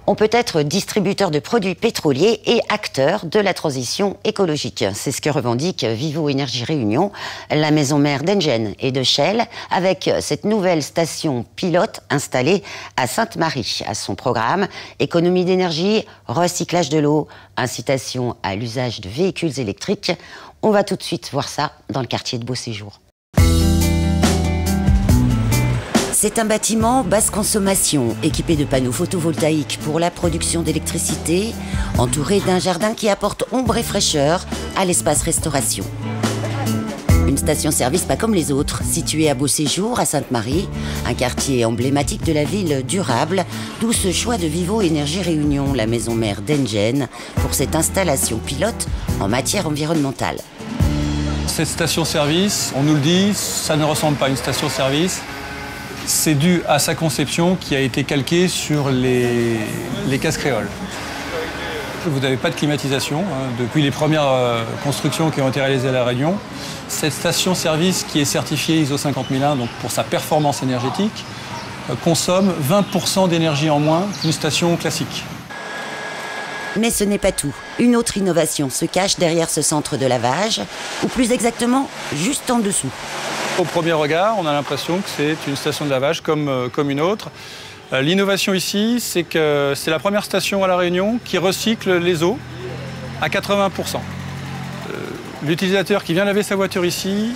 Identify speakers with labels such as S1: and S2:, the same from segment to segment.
S1: On peut être distributeur de produits pétroliers et acteur de la transition écologique. C'est ce que revendique Vivo Énergie Réunion, la maison mère d'Engen et de Shell, avec cette nouvelle station pilote installée à Sainte-Marie. À son programme, économie d'énergie, recyclage de l'eau, incitation à l'usage de véhicules électriques. On va tout de suite voir ça dans le quartier de Beauséjour. C'est un bâtiment basse consommation, équipé de panneaux photovoltaïques pour la production d'électricité, entouré d'un jardin qui apporte ombre et fraîcheur à l'espace restauration. Une station-service pas comme les autres, située à Beauséjour, à Sainte-Marie, un quartier emblématique de la ville durable, d'où ce choix de Vivo Énergie Réunion, la maison mère d'Engen, pour cette installation pilote en matière environnementale.
S2: Cette station-service, on nous le dit, ça ne ressemble pas à une station-service. C'est dû à sa conception qui a été calquée sur les cases créoles. Vous n'avez pas de climatisation depuis les premières constructions qui ont été réalisées à La Réunion. Cette station-service qui est certifiée ISO 50001 donc pour sa performance énergétique consomme 20% d'énergie en moins qu'une station classique.
S1: Mais ce n'est pas tout. Une autre innovation se cache derrière ce centre de lavage, ou plus exactement, juste en dessous.
S2: Au premier regard, on a l'impression que c'est une station de lavage comme une autre. L'innovation ici, c'est que c'est la première station à La Réunion qui recycle les eaux à 80%. L'utilisateur qui vient laver sa voiture ici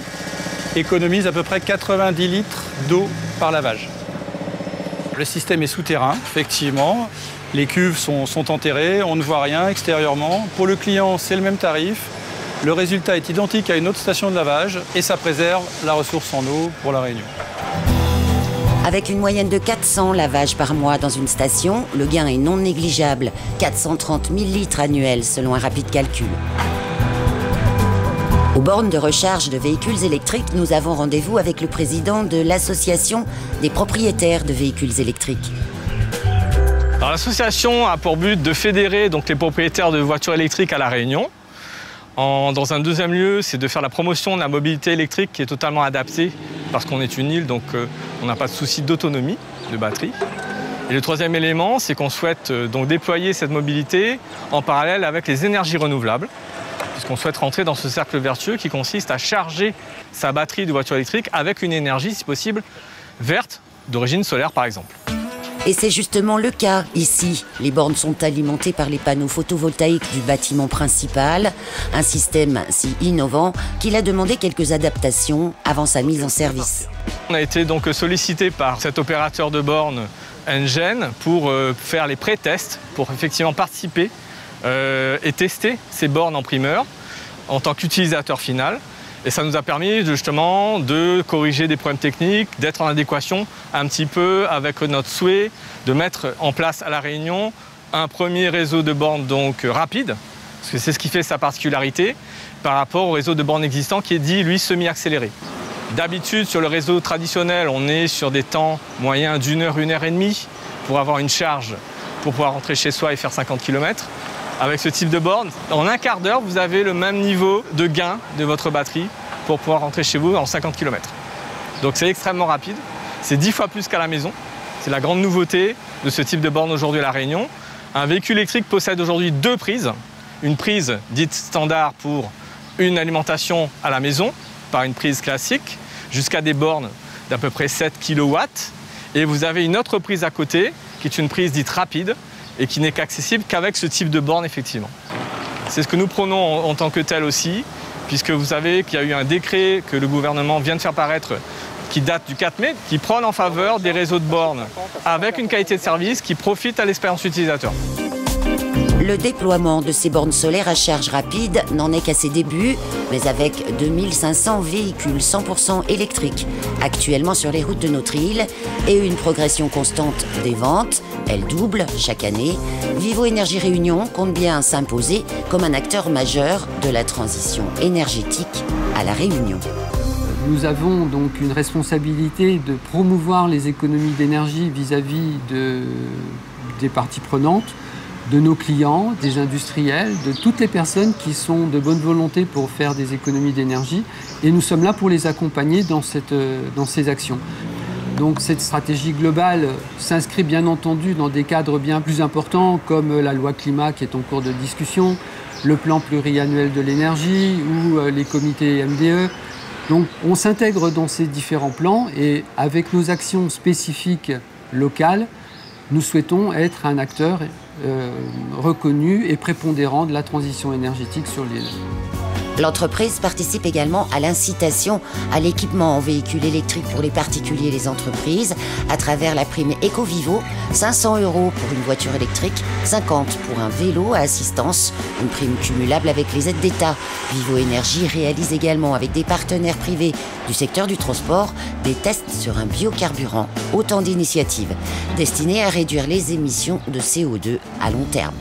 S2: économise à peu près 90 litres d'eau par lavage. Le système est souterrain, effectivement. Les cuves sont enterrées, on ne voit rien extérieurement. Pour le client, c'est le même tarif. Le résultat est identique à une autre station de lavage et ça préserve la ressource en eau pour La Réunion.
S1: Avec une moyenne de 400 lavages par mois dans une station, le gain est non négligeable. 430 000 litres annuels selon un rapide calcul. Aux bornes de recharge de véhicules électriques, nous avons rendez-vous avec le président de l'association des propriétaires de véhicules électriques.
S3: L'association a pour but de fédérer donc, les propriétaires de voitures électriques à La Réunion. Dans un deuxième lieu, c'est de faire la promotion de la mobilité électrique qui est totalement adaptée parce qu'on est une île, donc on n'a pas de souci d'autonomie de batterie. Et le troisième élément, c'est qu'on souhaite donc déployer cette mobilité en parallèle avec les énergies renouvelables, puisqu'on souhaite rentrer dans ce cercle vertueux qui consiste à charger sa batterie de voiture électrique avec une énergie, si possible, verte, d'origine solaire par exemple.
S1: Et c'est justement le cas ici. Les bornes sont alimentées par les panneaux photovoltaïques du bâtiment principal, un système si innovant qu'il a demandé quelques adaptations avant sa mise en service.
S3: On a été donc sollicité par cet opérateur de bornes Engen pour faire les pré-tests, pour effectivement participer et tester ces bornes en primeur en tant qu'utilisateur final. Et ça nous a permis justement de corriger des problèmes techniques, d'être en adéquation un petit peu avec notre souhait de mettre en place à La Réunion un premier réseau de bornes donc rapide, parce que c'est ce qui fait sa particularité par rapport au réseau de bornes existant qui est dit, lui, semi-accéléré. D'habitude, sur le réseau traditionnel, on est sur des temps moyens d'1 heure, 1 heure et demie pour avoir une charge pour pouvoir rentrer chez soi et faire 50 km. Avec ce type de borne, en un quart d'heure, vous avez le même niveau de gain de votre batterie pour pouvoir rentrer chez vous en 50 km. Donc c'est extrêmement rapide, c'est 10 fois plus qu'à la maison. C'est la grande nouveauté de ce type de borne aujourd'hui à La Réunion. Un véhicule électrique possède aujourd'hui 2 prises. Une prise dite standard pour une alimentation à la maison, par une prise classique, jusqu'à des bornes d'à peu près 7 kW. Et vous avez une autre prise à côté, qui est une prise dite rapide, et qui n'est qu'accessible qu'avec ce type de borne, effectivement. C'est ce que nous prenons en tant que tel aussi, puisque vous savez qu'il y a eu un décret que le gouvernement vient de faire paraître, qui date du 4 mai, qui prône en faveur des réseaux de bornes, avec une qualité de service qui profite à l'expérience utilisateur.
S1: Le déploiement de ces bornes solaires à charge rapide n'en est qu'à ses débuts, mais avec 2500 véhicules 100% électriques actuellement sur les routes de notre île et une progression constante des ventes, elle double chaque année, Vivo Énergie Réunion compte bien s'imposer comme un acteur majeur de la transition énergétique à La Réunion.
S4: Nous avons donc une responsabilité de promouvoir les économies d'énergie vis-à-vis des parties prenantes, de nos clients, des industriels, de toutes les personnes qui sont de bonne volonté pour faire des économies d'énergie. Et nous sommes là pour les accompagner dans ces actions. Donc cette stratégie globale s'inscrit bien entendu dans des cadres bien plus importants comme la loi climat qui est en cours de discussion, le plan pluriannuel de l'énergie ou les comités MDE. Donc on s'intègre dans ces différents plans et avec nos actions spécifiques locales, nous souhaitons être un acteur reconnu et prépondérant de la transition énergétique sur l'île.
S1: L'entreprise participe également à l'incitation à l'équipement en véhicules électriques pour les particuliers et les entreprises à travers la prime Ecovivo, 500 € pour une voiture électrique, 50 pour un vélo à assistance, une prime cumulable avec les aides d'État. Vivo Énergie réalise également avec des partenaires privés du secteur du transport des tests sur un biocarburant. Autant d'initiatives destinées à réduire les émissions de CO2 à long terme.